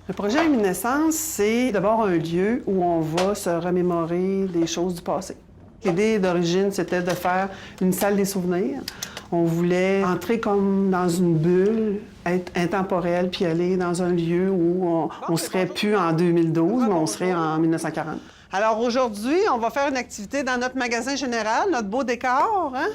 Le projet Luminescence, c'est d'abord un lieu où on va se remémorer des choses du passé. L'idée d'origine, c'était de faire une salle des souvenirs. On voulait entrer comme dans une bulle, être intemporel, puis aller dans un lieu où on serait plus en 2012, mais on serait en 1940. Alors aujourd'hui, on va faire une activité dans notre magasin général, notre beau décor, hein?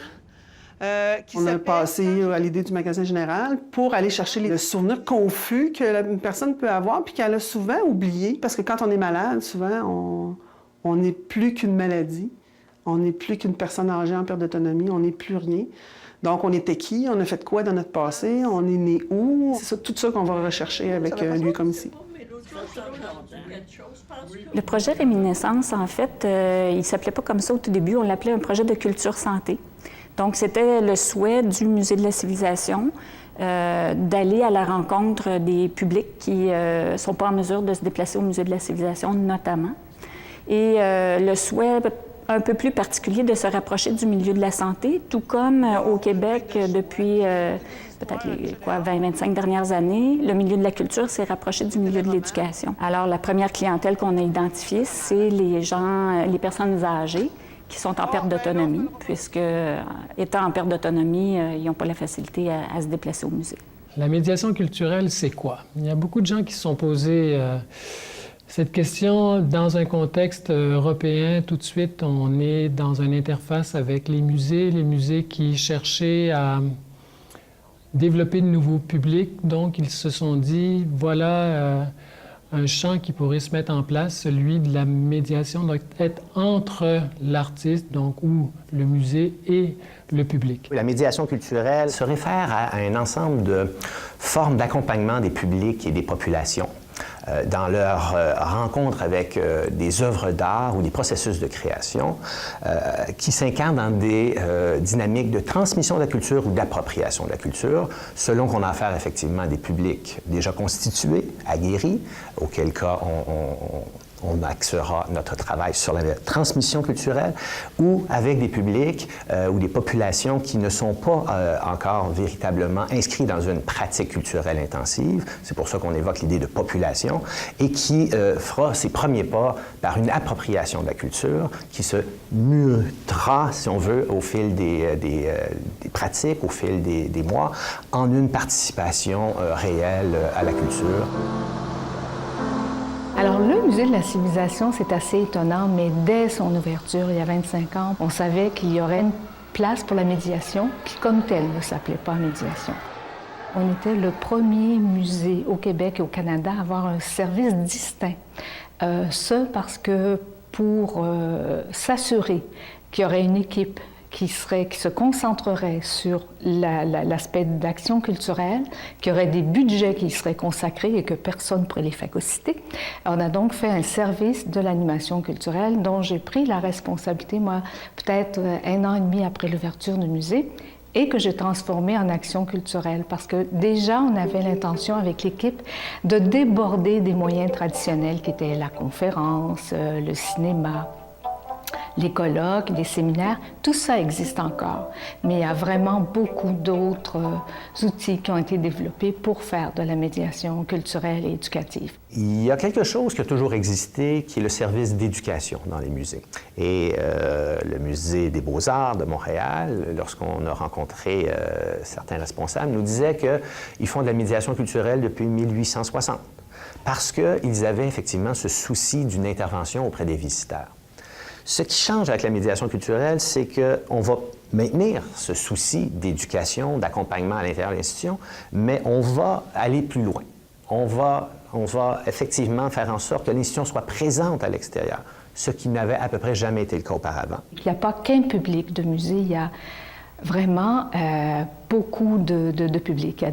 On a passé à l'idée du magasin général pour aller chercher les souvenirs confus qu'une personne peut avoir puis qu'elle a souvent oublié. Parce que quand on est malade, souvent, on n'est plus qu'une maladie. On n'est plus qu'une personne âgée en perte d'autonomie. On n'est plus rien. Donc, on était qui? On a fait quoi dans notre passé? On est né où? C'est ça, tout ça qu'on va rechercher avec un lieu comme ici. Le projet Réminiscence, en fait, il ne s'appelait pas comme ça au tout début. On l'appelait un projet de culture santé. Donc, c'était le souhait du Musée de la civilisation d'aller à la rencontre des publics qui ne sont pas en mesure de se déplacer au Musée de la civilisation, notamment. Et le souhait un peu plus particulier de se rapprocher du milieu de la santé, tout comme au Québec, depuis peut-être les 20-25 dernières années, le milieu de la culture s'est rapproché du milieu de l'éducation. Alors, la première clientèle qu'on a identifiée, c'est les personnes âgées, qui sont en perte d'autonomie, puisque, étant en perte d'autonomie, ils n'ont pas la facilité à se déplacer au musée. La médiation culturelle, c'est quoi? Il y a beaucoup de gens qui se sont posés cette question dans un contexte européen. Tout de suite, on est dans une interface avec les musées qui cherchaient à développer de nouveaux publics. Donc, ils se sont dit, voilà un champ qui pourrait se mettre en place, celui de la médiation, doit être entre l'artiste, donc ou le musée, et le public. La médiation culturelle se réfère à un ensemble de formes d'accompagnement des publics et des populations dans leur rencontre avec des œuvres d'art ou des processus de création qui s'incarnent dans des dynamiques de transmission de la culture ou d'appropriation de la culture, selon qu'on a affaire effectivement à des publics déjà constitués, aguerris, auquel cas on axera notre travail sur la transmission culturelle, ou avec des publics ou des populations qui ne sont pas encore véritablement inscrits dans une pratique culturelle intensive. C'est pour ça qu'on évoque l'idée de population, et qui fera ses premiers pas par une appropriation de la culture qui se mutera, si on veut, au fil des pratiques, au fil des mois, en une participation réelle à la culture. Alors, le Musée de la civilisation, c'est assez étonnant, mais dès son ouverture, il y a 25 ans, on savait qu'il y aurait une place pour la médiation qui, comme telle, ne s'appelait pas médiation. On était le premier musée au Québec et au Canada à avoir un service distinct. Ce parce que pour s'assurer qu'il y aurait une équipe qui se concentrerait sur l'aspect d'action culturelle, qu'il y aurait des budgets qui y seraient consacrés et que personne ne pourrait les phagocyter. On a donc fait un service de l'animation culturelle dont j'ai pris la responsabilité, moi, peut-être 1 an et demi après l'ouverture du musée, et que j'ai transformé en action culturelle, parce que déjà, on avait l'intention avec l'équipe de déborder des moyens traditionnels qui étaient la conférence, le cinéma, les colloques, les séminaires, tout ça existe encore. Mais il y a vraiment beaucoup d'autres outils qui ont été développés pour faire de la médiation culturelle et éducative. Il y a quelque chose qui a toujours existé, qui est le service d'éducation dans les musées. Et le Musée des Beaux-Arts de Montréal, lorsqu'on a rencontré certains responsables, nous disait qu'ils font de la médiation culturelle depuis 1860, parce qu'ils avaient effectivement ce souci d'une intervention auprès des visiteurs. Ce qui change avec la médiation culturelle, c'est qu'on va maintenir ce souci d'éducation, d'accompagnement à l'intérieur de l'institution, mais on va aller plus loin. On va effectivement faire en sorte que l'institution soit présente à l'extérieur, ce qui n'avait à peu près jamais été le cas auparavant. Il n'y a pas qu'un public de musée, il y a vraiment beaucoup de public.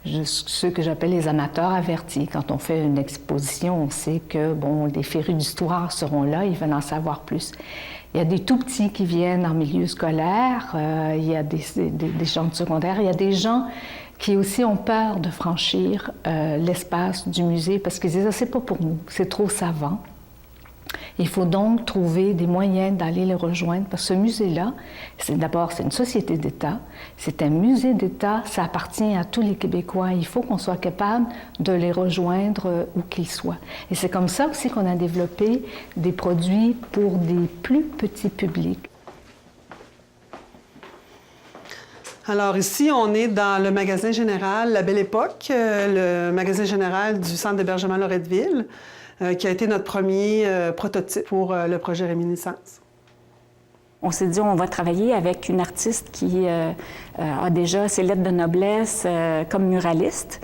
Il y a ceux que j'appelle les amateurs avertis. Quand on fait une exposition, on sait que bon, les férus d'histoire seront là, ils veulent en savoir plus. Il y a des tout-petits qui viennent en milieu scolaire, il y a des gens de secondaire, il y a des gens qui aussi ont peur de franchir l'espace du musée parce qu'ils disent « c'est pas pour nous, c'est trop savant ». Il faut donc trouver des moyens d'aller les rejoindre parce que ce musée-là, d'abord, c'est une société d'État, c'est un musée d'État, ça appartient à tous les Québécois. Il faut qu'on soit capable de les rejoindre où qu'ils soient. Et c'est comme ça aussi qu'on a développé des produits pour des plus petits publics. Alors ici, on est dans le magasin général La Belle Époque, le magasin général du Centre d'hébergement Loretteville, qui a été notre premier prototype pour le projet Réminiscence. On s'est dit, on va travailler avec une artiste qui a déjà ses lettres de noblesse comme muraliste.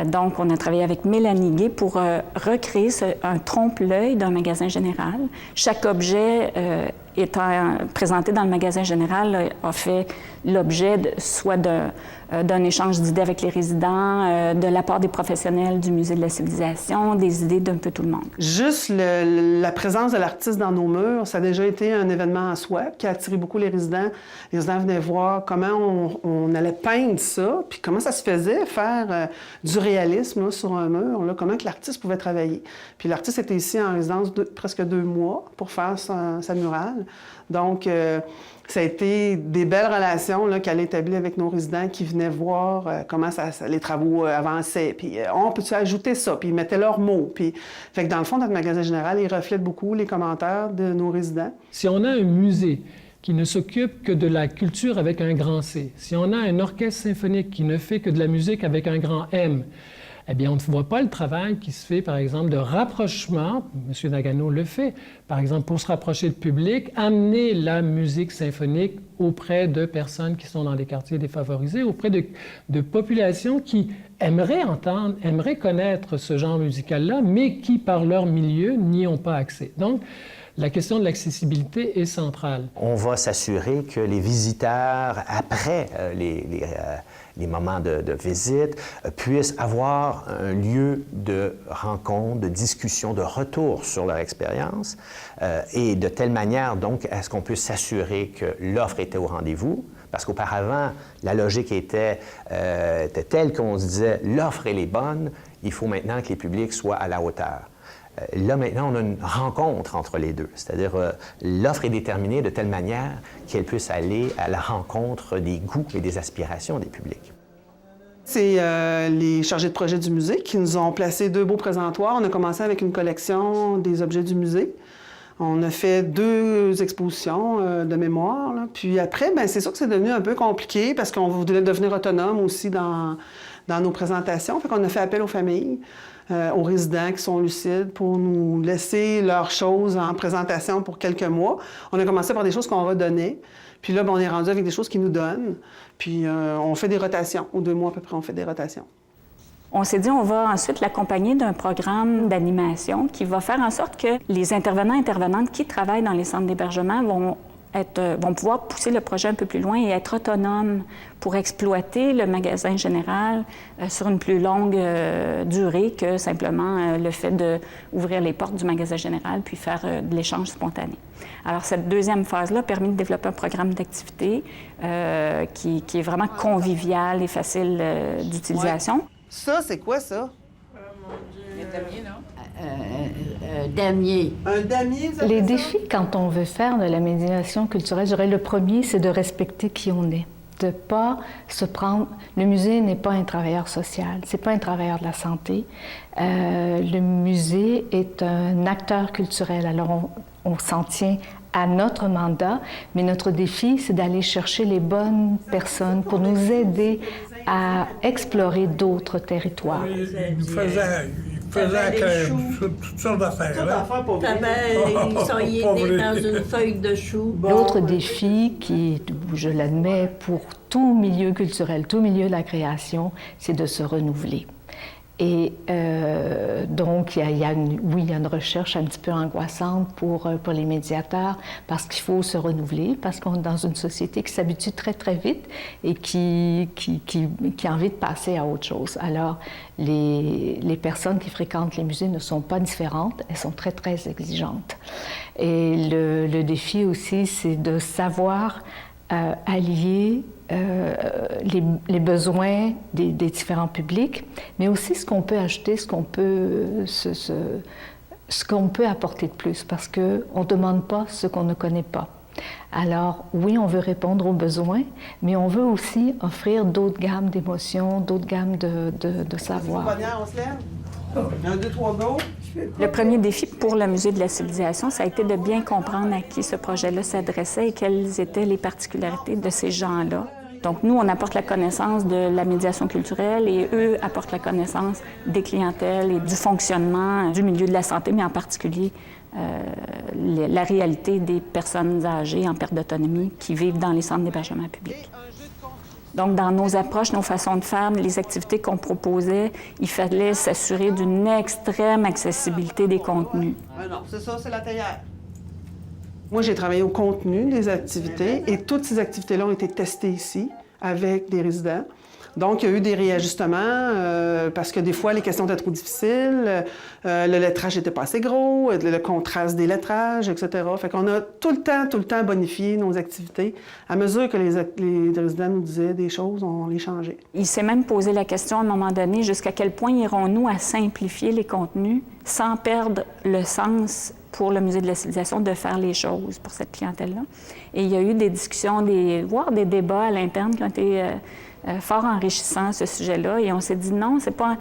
Donc, on a travaillé avec Mélanie Gay pour recréer un trompe-l'œil d'un magasin général. Chaque objet étant présenté dans le magasin général a fait l'objet soit d'un échange d'idées avec les résidents, de l'apport des professionnels du Musée de la civilisation, des idées d'un peu tout le monde. Juste la présence de l'artiste dans nos murs, ça a déjà été un événement en soi qui a attiré beaucoup les résidents. Les résidents venaient voir comment on allait peindre ça, puis comment ça se faisait, faire du réalisme là, sur un mur, là, comment que l'artiste pouvait travailler. Puis l'artiste était ici en résidence presque 2 mois pour faire sa murale. Donc, ça a été des belles relations qu'elle a établies avec nos résidents qui venaient voir comment les travaux avançaient. Puis, on peut-tu ajouter ça? Puis, ils mettaient leurs mots. Puis, fait que dans le fond, notre magasin général, il reflète beaucoup les commentaires de nos résidents. Si on a un musée qui ne s'occupe que de la culture avec un grand C, si on a un orchestre symphonique qui ne fait que de la musique avec un grand M, eh bien, on ne voit pas le travail qui se fait, par exemple, de rapprochement. M. Nagano le fait, par exemple, pour se rapprocher du public, amener la musique symphonique auprès de personnes qui sont dans des quartiers défavorisés, auprès de populations qui aimeraient entendre, aimeraient connaître ce genre musical-là, mais qui, par leur milieu, n'y ont pas accès. Donc, la question de l'accessibilité est centrale. On va s'assurer que les visiteurs, après les moments de visite, puissent avoir un lieu de rencontre, de discussion, de retour sur leur expérience, et de telle manière, donc, à ce qu'on puisse s'assurer que l'offre était au rendez-vous. Parce qu'auparavant, la logique était telle qu'on se disait « l'offre, elle est bonne, il faut maintenant que les publics soient à la hauteur ». Là, maintenant, on a une rencontre entre les deux. C'est-à-dire, l'offre est déterminée de telle manière qu'elle puisse aller à la rencontre des goûts et des aspirations des publics. C'est les chargés de projet du musée qui nous ont placé 2 beaux présentoirs. On a commencé avec une collection des objets du musée. On a fait 2 expositions de mémoire. Là. Puis après, bien, c'est sûr que c'est devenu un peu compliqué parce qu'on voulait devenir autonome aussi dans nos présentations. Fait qu'on a fait appel aux familles. Aux résidents qui sont lucides pour nous laisser leurs choses en présentation pour quelques mois. On a commencé par des choses qu'on redonnait. Puis là, on est rendu avec des choses qu'ils nous donnent. Puis on fait des rotations. Aux 2 mois à peu près, on fait des rotations. On s'est dit, on va ensuite l'accompagner d'un programme d'animation qui va faire en sorte que les intervenants et intervenantes qui travaillent dans les centres d'hébergement vont pouvoir pousser le projet un peu plus loin et être autonomes pour exploiter le magasin général sur une plus longue durée que simplement le fait d'ouvrir les portes du magasin général puis faire de l'échange spontané. Alors, cette deuxième phase-là permet de développer un programme d'activité qui est vraiment convivial et facile d'utilisation. Ouais. Ça, c'est quoi, ça? Un damier, non? Damier. Un damier, ça Les défis, quand on veut faire de la médiation culturelle, je dirais le premier, c'est de respecter qui on est. De pas se prendre... Le musée n'est pas un travailleur social, c'est pas un travailleur de la santé. Le musée est un acteur culturel. Alors, on s'en tient à notre mandat, mais notre défi, c'est d'aller chercher les bonnes personnes pour nous aider à explorer d'autres territoires. Il faisait toutes sortes d'affaires. Ils sont nés dans une feuille de chou. L'autre défi, qui, je l'admets, pour tout milieu culturel, tout milieu de la création, c'est de se renouveler. Et donc, il y a une recherche un petit peu angoissante pour les médiateurs parce qu'il faut se renouveler, parce qu'on est dans une société qui s'habitue très, très vite et qui a envie de passer à autre chose. Alors, les personnes qui fréquentent les musées ne sont pas différentes, elles sont très, très exigeantes. Et le défi aussi, c'est de savoir allier les besoins des différents publics, mais aussi ce qu'on peut ajouter, ce qu'on peut apporter de plus, parce qu'on ne demande pas ce qu'on ne connaît pas. Alors, oui, on veut répondre aux besoins, mais on veut aussi offrir d'autres gammes d'émotions, d'autres gammes de savoir. On se lève? 1, 2, 3, go! Le premier défi pour le Musée de la civilisation, ça a été de bien comprendre à qui ce projet-là s'adressait et quelles étaient les particularités de ces gens-là. Donc, nous, on apporte la connaissance de la médiation culturelle et eux apportent la connaissance des clientèles et du fonctionnement du milieu de la santé, mais en particulier la réalité des personnes âgées en perte d'autonomie qui vivent dans les centres d'hébergement public. Donc, dans nos approches, nos façons de faire, les activités qu'on proposait, il fallait s'assurer d'une extrême accessibilité des contenus. Non, c'est ça, c'est la théière. Moi, j'ai travaillé au contenu des activités et toutes ces activités-là ont été testées ici avec des résidents. Donc, il y a eu des réajustements parce que des fois, les questions étaient trop difficiles, le lettrage n'était pas assez gros, le contraste des lettrages, etc. Fait qu'on a tout le temps bonifié nos activités. À mesure que les résidents nous disaient des choses, on les changeait. Il s'est même posé la question à un moment donné, jusqu'à quel point irons-nous à simplifier les contenus sans perdre le sens pour le Musée de la civilisation de faire les choses pour cette clientèle-là. Et il y a eu des discussions, voire des débats à l'interne qui ont été fort enrichissants à ce sujet-là. Et on s'est dit non, c'est pas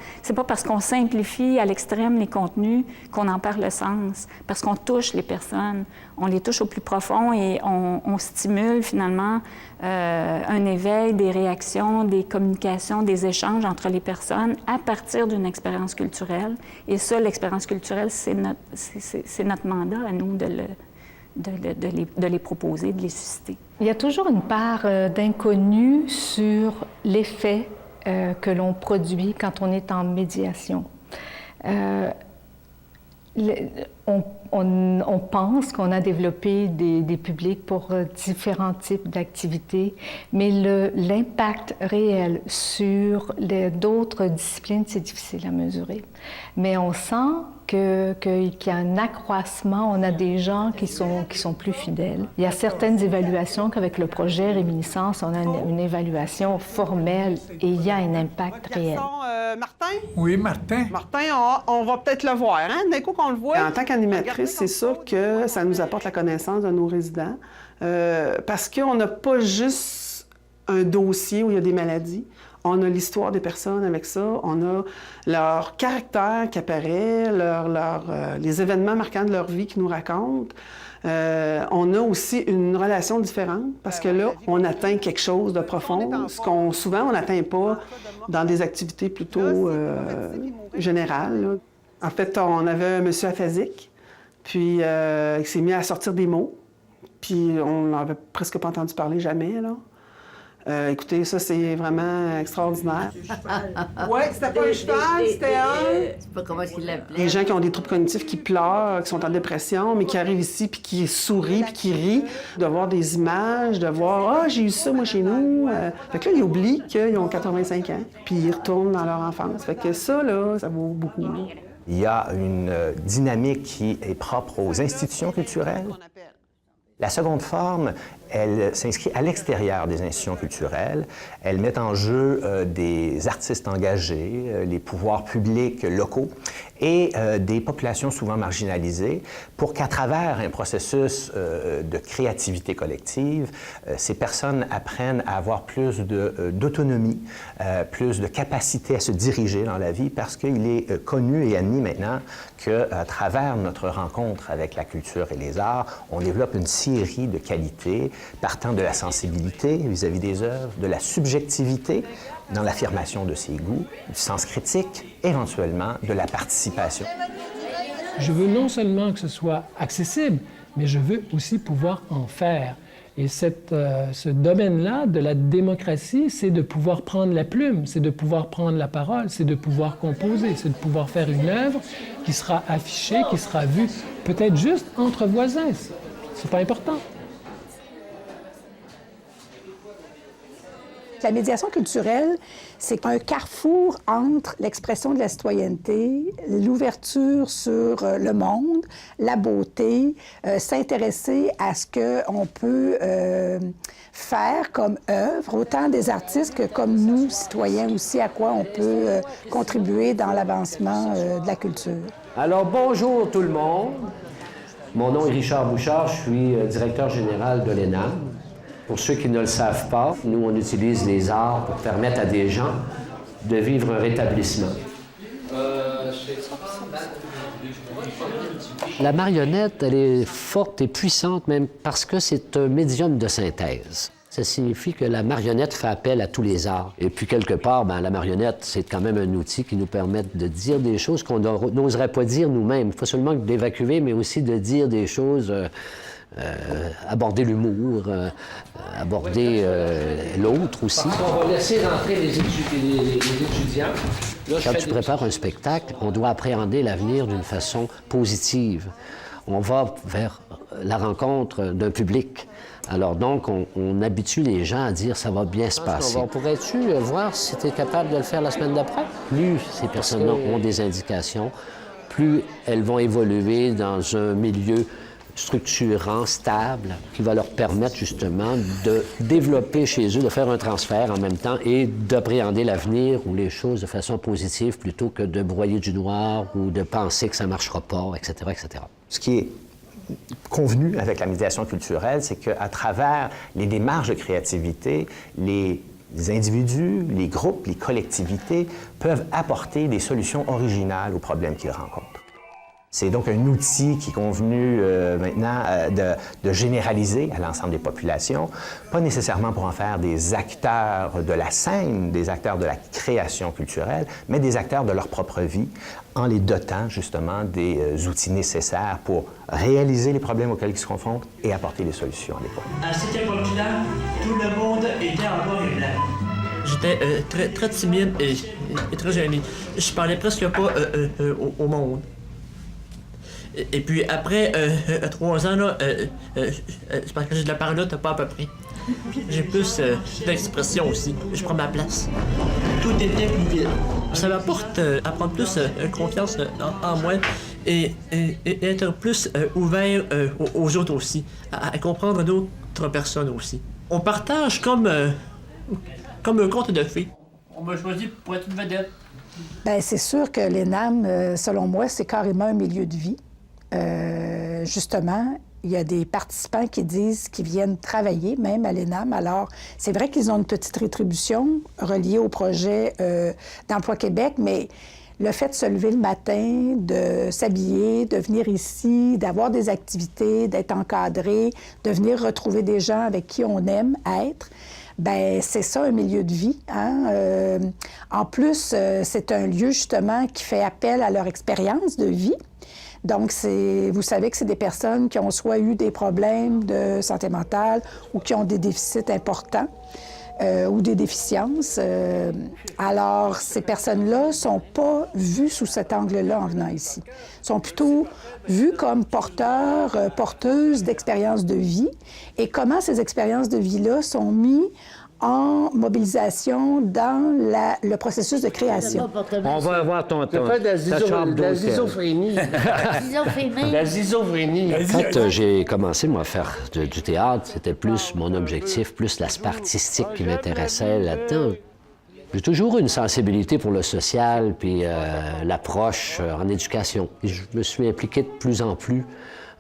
parce qu'on simplifie à l'extrême les contenus qu'on en perd le sens. Parce qu'on touche les personnes, on les touche au plus profond et on stimule finalement un éveil, des réactions, des communications, des échanges entre les personnes à partir d'une expérience culturelle. Et ça, l'expérience culturelle, c'est notre mandat à nous de les proposer, de les susciter. Il y a toujours une part d'inconnu sur l'effet que l'on produit quand on est en médiation. On pense qu'on a développé des publics pour différents types d'activités, mais l'impact réel sur d'autres disciplines, c'est difficile à mesurer. Mais on sent qu'il y a un accroissement, on a des gens qui sont plus fidèles. Il y a certaines évaluations qu'avec le projet Réminiscence, on a une évaluation formelle et il y a un impact réel. Martin? Oui, Martin. Martin, on va peut-être le voir, hein? D'un coup qu'on le voit. En tant qu'animatrice, c'est sûr que ça nous apporte la connaissance de nos résidents parce qu'on n'a pas juste un dossier où il y a des maladies. On a l'histoire des personnes avec ça, on a leur caractère qui apparaît, les événements marquants de leur vie qui nous racontent. On a aussi une relation différente parce que là, on atteint quelque chose de profond, ce qu'on souvent on n'atteint pas dans des activités plutôt générales. Là. En fait, on avait un monsieur aphasique, puis il s'est mis à sortir des mots, puis on n'avait presque pas entendu parler jamais, là. Écoutez, ça, c'est vraiment extraordinaire. Oui, c'était pas un cheval, c'était un... Je sais pas comment il l'appelait. Les gens qui ont des troubles cognitifs, qui pleurent, qui sont en dépression, mais qui arrivent ici, puis qui sourient, puis qui rient, de voir des images, de voir « Ah, j'ai eu ça, moi, chez nous. » Fait que là, ils oublient qu'ils ont 85 ans, puis ils retournent dans leur enfance. Fait que ça, là, ça vaut beaucoup. Là. Il y a une dynamique qui est propre aux institutions culturelles. La seconde forme, elle s'inscrit à l'extérieur des institutions culturelles. Elle met en jeu des artistes engagés, les pouvoirs publics locaux et des populations souvent marginalisées pour qu'à travers un processus de créativité collective, ces personnes apprennent à avoir plus d'autonomie, plus de capacité à se diriger dans la vie parce qu'il est connu et admis maintenant qu'à travers notre rencontre avec la culture et les arts, on développe une série de qualités partant de la sensibilité vis-à-vis des œuvres, de la subjectivité dans l'affirmation de ses goûts, du sens critique, éventuellement de la participation. Je veux non seulement que ce soit accessible, mais je veux aussi pouvoir en faire. Et ce domaine-là de la démocratie, c'est de pouvoir prendre la plume, c'est de pouvoir prendre la parole, c'est de pouvoir composer, c'est de pouvoir faire une œuvre qui sera affichée, qui sera vue peut-être juste entre voisins. C'est pas important. La médiation culturelle, c'est un carrefour entre l'expression de la citoyenneté, l'ouverture sur le monde, la beauté, s'intéresser à ce qu'on peut faire comme œuvre, autant des artistes que comme nous, citoyens aussi, à quoi on peut contribuer dans l'avancement de la culture. Alors, bonjour tout le monde. Mon nom est Richard Bouchard, je suis directeur général de l'ENAM. Pour ceux qui ne le savent pas, nous, on utilise les arts pour permettre à des gens de vivre un rétablissement. La marionnette, elle est forte et puissante même parce que c'est un médium de synthèse. Ça signifie que la marionnette fait appel à tous les arts. Et puis, quelque part, la marionnette, c'est quand même un outil qui nous permet de dire des choses qu'on n'oserait pas dire nous-mêmes. Pas seulement d'évacuer, mais aussi de dire des choses... aborder l'humour, aborder l'autre aussi. On va laisser rentrer les étudiants. Là, quand tu prépares un spectacle, on doit appréhender l'avenir d'une façon positive. On va vers la rencontre d'un public. Alors donc, on habitue les gens à dire « ça va bien se passer ». Pourrais-tu voir si tu es capable de le faire la semaine d'après? Plus ces personnes-là ont des indications, plus elles vont évoluer dans un milieu structurant, stable, qui va leur permettre justement de développer chez eux, de faire un transfert en même temps et d'appréhender l'avenir ou les choses de façon positive plutôt que de broyer du noir ou de penser que ça ne marchera pas, etc., etc. Ce qui est convenu avec la médiation culturelle, c'est qu'à travers les démarches de créativité, les individus, les groupes, les collectivités peuvent apporter des solutions originales aux problèmes qu'ils rencontrent. C'est donc un outil qui est convenu maintenant de généraliser à l'ensemble des populations, pas nécessairement pour en faire des acteurs de la scène, des acteurs de la création culturelle, mais des acteurs de leur propre vie, en les dotant justement des outils nécessaires pour réaliser les problèmes auxquels ils se confrontent et apporter les solutions adéquates. À cette époque-là, tout le monde était en noir et blanc. J'étais très timide et très gêné. Je parlais presque pas au monde. Et puis après 3 ans, là, c'est parce que j'ai de la parlotte, pas à peu près. J'ai plus d'expression aussi. Je prends ma place. Tout était plus vite. Ça m'apporte à prendre plus confiance en moi et être plus ouvert aux autres aussi, à comprendre d'autres personnes aussi. On partage comme un conte de fées. On m'a choisi pour être une vedette. Bien, c'est sûr que l'ENAM, selon moi, c'est carrément un milieu de vie. Justement, il y a des participants qui disent qu'ils viennent travailler même à l'ENAM. Alors, c'est vrai qu'ils ont une petite rétribution reliée au projet d'Emploi Québec, mais le fait de se lever le matin, de s'habiller, de venir ici, d'avoir des activités, d'être encadré, de venir retrouver des gens avec qui on aime être, bien, c'est ça, un milieu de vie. Hein? En plus, c'est un lieu, justement, qui fait appel à leur expérience de vie. Donc, vous savez que c'est des personnes qui ont soit eu des problèmes de santé mentale ou qui ont des déficits importants ou des déficiences. Alors, ces personnes-là ne sont pas vues sous cet angle-là en venant ici. Elles sont plutôt vues comme porteurs, porteuses d'expériences de vie et comment ces expériences de vie-là sont mises en mobilisation dans le processus de création. On va avoir ta chambre la schizophrénie. La schizophrénie. Quand j'ai commencé, moi, à faire du théâtre, c'était plus mon objectif, plus l'aspect artistique qui m'intéressait là-dedans. J'ai toujours eu une sensibilité pour le social puis l'approche en éducation. Et je me suis impliqué de plus en plus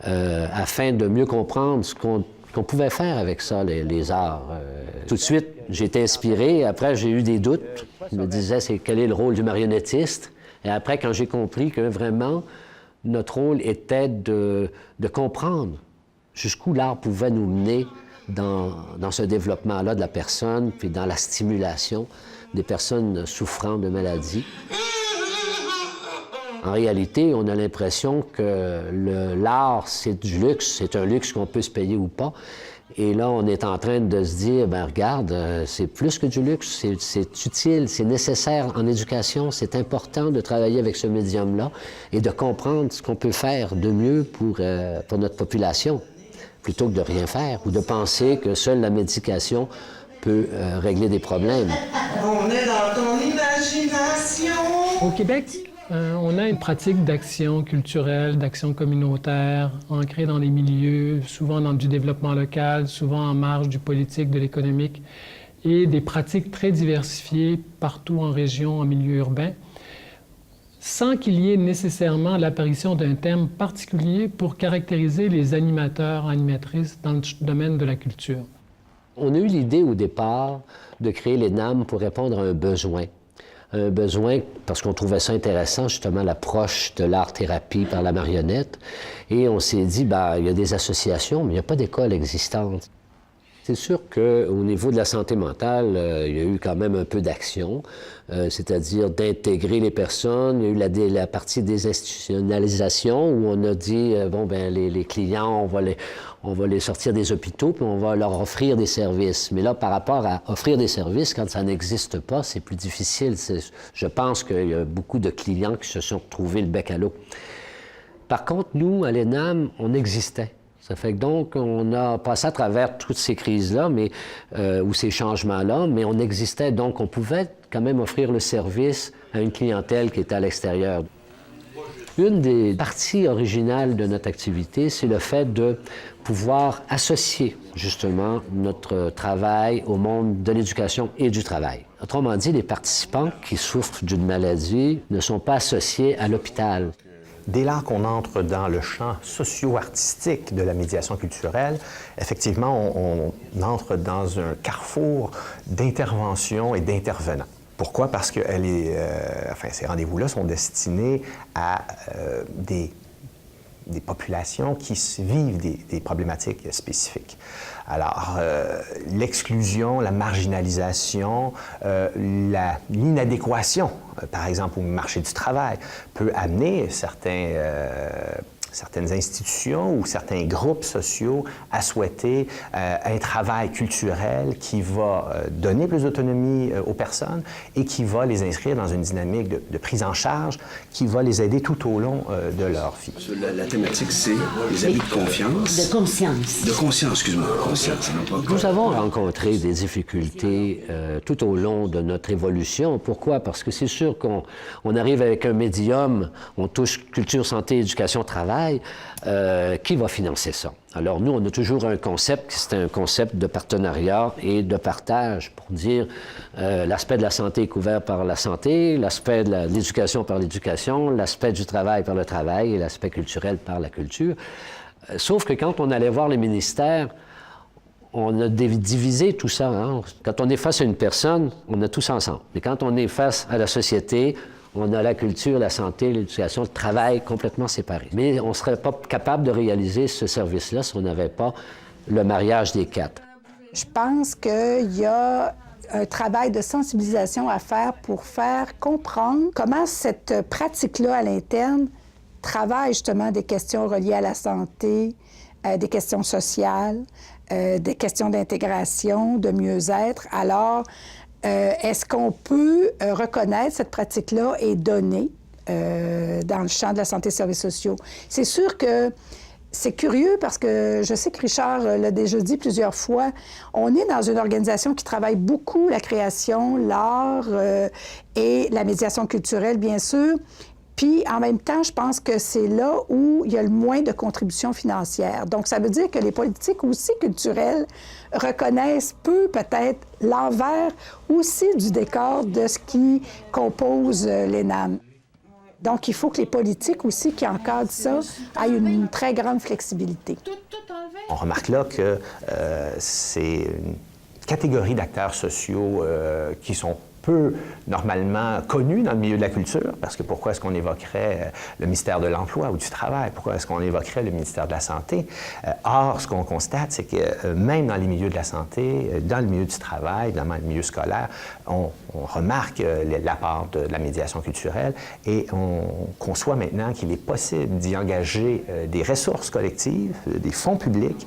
afin de mieux comprendre ce qu'on pouvait faire avec ça, les arts. Tout de suite, j'ai été inspiré. Après, j'ai eu des doutes. Je me disais, quel est le rôle du marionnettiste? Et après, quand j'ai compris que vraiment, notre rôle était de comprendre jusqu'où l'art pouvait nous mener dans ce développement-là de la personne, puis dans la stimulation des personnes souffrant de maladies. En réalité, on a l'impression que l'art, c'est du luxe, c'est un luxe qu'on peut se payer ou pas, Et là, on est en train de se dire, bien, regarde, c'est plus que du luxe, c'est utile, c'est nécessaire en éducation, c'est important de travailler avec ce médium-là et de comprendre ce qu'on peut faire de mieux pour notre population, plutôt que de rien faire ou de penser que seule la médication peut régler des problèmes. On est dans ton imagination! Au Québec, on a une pratique d'action culturelle, d'action communautaire, ancrée dans les milieux, souvent dans du développement local, souvent en marge du politique, de l'économique, et des pratiques très diversifiées partout en région, en milieu urbain, sans qu'il y ait nécessairement l'apparition d'un thème particulier pour caractériser les animateurs, animatrices dans le domaine de la culture. On a eu l'idée au départ de créer l'ENAM pour répondre à un besoin. Un besoin parce qu'on trouvait ça intéressant, justement, l'approche de l'art-thérapie par la marionnette. Et on s'est dit, bien, il y a des associations, mais il n'y a pas d'école existante. C'est sûr qu'au niveau de la santé mentale, il y a eu quand même un peu d'action, c'est-à-dire d'intégrer les personnes. Il y a eu la partie désinstitutionnalisation où on a dit, bon, bien, les clients, on va les sortir des hôpitaux puis on va leur offrir des services. Mais là, par rapport à offrir des services, quand ça n'existe pas, c'est plus difficile. Je pense qu'il y a beaucoup de clients qui se sont retrouvés le bec à l'eau. Par contre, nous, à l'ENAM, on existait. Ça fait que donc, on a passé à travers toutes ces crises-là, ou ces changements-là, mais on existait, donc on pouvait quand même offrir le service à une clientèle qui était à l'extérieur. Une des parties originales de notre activité, c'est le fait de pouvoir associer justement notre travail au monde de l'éducation et du travail. Autrement dit, les participants qui souffrent d'une maladie ne sont pas associés à l'hôpital. Dès lors qu'on entre dans le champ socio-artistique de la médiation culturelle, effectivement, on entre dans un carrefour d'intervention et d'intervenants. Pourquoi? Parce que ces rendez-vous-là sont destinés à des populations qui vivent des problématiques spécifiques. Alors, l'exclusion, la marginalisation, l'inadéquation, par exemple, au marché du travail, peut amener certaines institutions ou certains groupes sociaux à souhaiter un travail culturel qui va donner plus d'autonomie aux personnes et qui va les inscrire dans une dynamique de prise en charge qui va les aider tout au long de leur vie. La thématique, c'est les abus de confiance. De conscience. De conscience, excuse-moi. Conscience, non pas. Nous avons rencontré des difficultés tout au long de notre évolution. Pourquoi? Parce que c'est sûr qu'on arrive avec un médium, on touche culture, santé, éducation, travail. Qui va financer ça? Alors, nous, on a toujours un concept, c'est un concept de partenariat et de partage pour dire l'aspect de la santé est couvert par la santé, l'aspect de l'éducation par l'éducation, l'aspect du travail par le travail et l'aspect culturel par la culture. Sauf que quand on allait voir les ministères, on a divisé tout ça. Hein? Quand on est face à une personne, on a tous ensemble. Mais quand on est face à la société, on a la culture, la santé, l'éducation, le travail complètement séparés. Mais on ne serait pas capable de réaliser ce service-là si on n'avait pas le mariage des quatre. Je pense qu'il y a un travail de sensibilisation à faire pour faire comprendre comment cette pratique-là à l'interne travaille justement des questions reliées à la santé, des questions sociales, des questions d'intégration, de mieux-être. Alors, est-ce qu'on peut reconnaître cette pratique-là et donner dans le champ de la santé et services sociaux? C'est sûr que c'est curieux parce que je sais que Richard l'a déjà dit plusieurs fois, on est dans une organisation qui travaille beaucoup la création, l'art et la médiation culturelle, bien sûr. Puis, en même temps, je pense que c'est là où il y a le moins de contributions financières. Donc, ça veut dire que les politiques aussi culturelles reconnaissent peu, peut-être, l'envers aussi du décor de ce qui compose l'ENAM. Donc, il faut que les politiques aussi qui encadrent ça aient une très grande flexibilité. On remarque là que c'est une catégorie d'acteurs sociaux qui sont peu normalement connu dans le milieu de la culture, parce que pourquoi est-ce qu'on évoquerait le ministère de l'Emploi ou du Travail? Pourquoi est-ce qu'on évoquerait le ministère de la Santé? Or, ce qu'on constate, c'est que même dans les milieux de la santé, dans le milieu du travail, dans le milieu scolaire, on remarque l'apport de la médiation culturelle et on conçoit maintenant qu'il est possible d'y engager des ressources collectives, des fonds publics,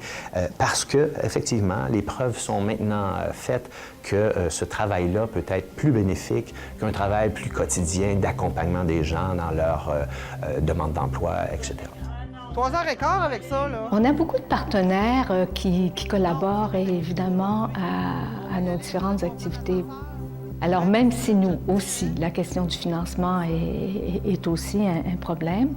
parce que, effectivement, les preuves sont maintenant faites que ce travail-là peut être plus bénéfique qu'un travail plus quotidien d'accompagnement des gens dans leur demande d'emploi, etc. 3h15 avec ça, là. On a beaucoup de partenaires qui collaborent évidemment à nos différentes activités. Alors, même si nous aussi, la question du financement est aussi un problème,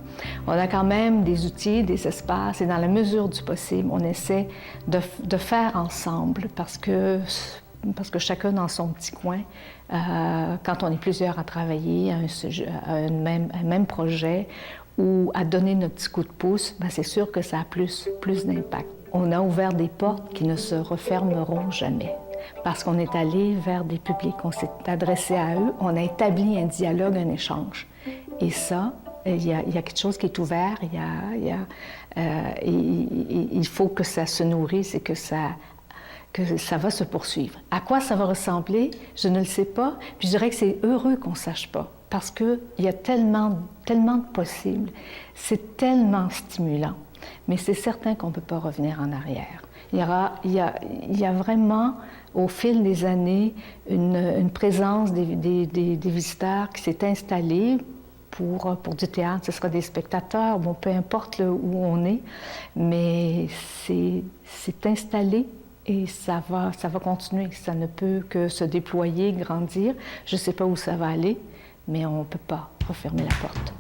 on a quand même des outils, des espaces, et dans la mesure du possible, on essaie de faire ensemble parce que chacun dans son petit coin, quand on est plusieurs à travailler à un même projet ou à donner notre petit coup de pouce, bien, c'est sûr que ça a plus d'impact. On a ouvert des portes qui ne se refermeront jamais parce qu'on est allé vers des publics, on s'est adressé à eux, on a établi un dialogue, un échange. Et ça, il y a quelque chose qui est ouvert, il faut que ça se nourrisse et que ça va se poursuivre. À quoi ça va ressembler, je ne le sais pas. Puis je dirais que c'est heureux qu'on ne sache pas, parce qu'il y a tellement de possibles. C'est tellement stimulant. Mais c'est certain qu'on ne peut pas revenir en arrière. Il y a vraiment, au fil des années, une présence des visiteurs qui s'est installée pour du théâtre. Ce sera des spectateurs, bon, peu importe où on est, mais c'est installé. Et ça va continuer, ça ne peut que se déployer, grandir. Je ne sais pas où ça va aller, mais on ne peut pas refermer la porte.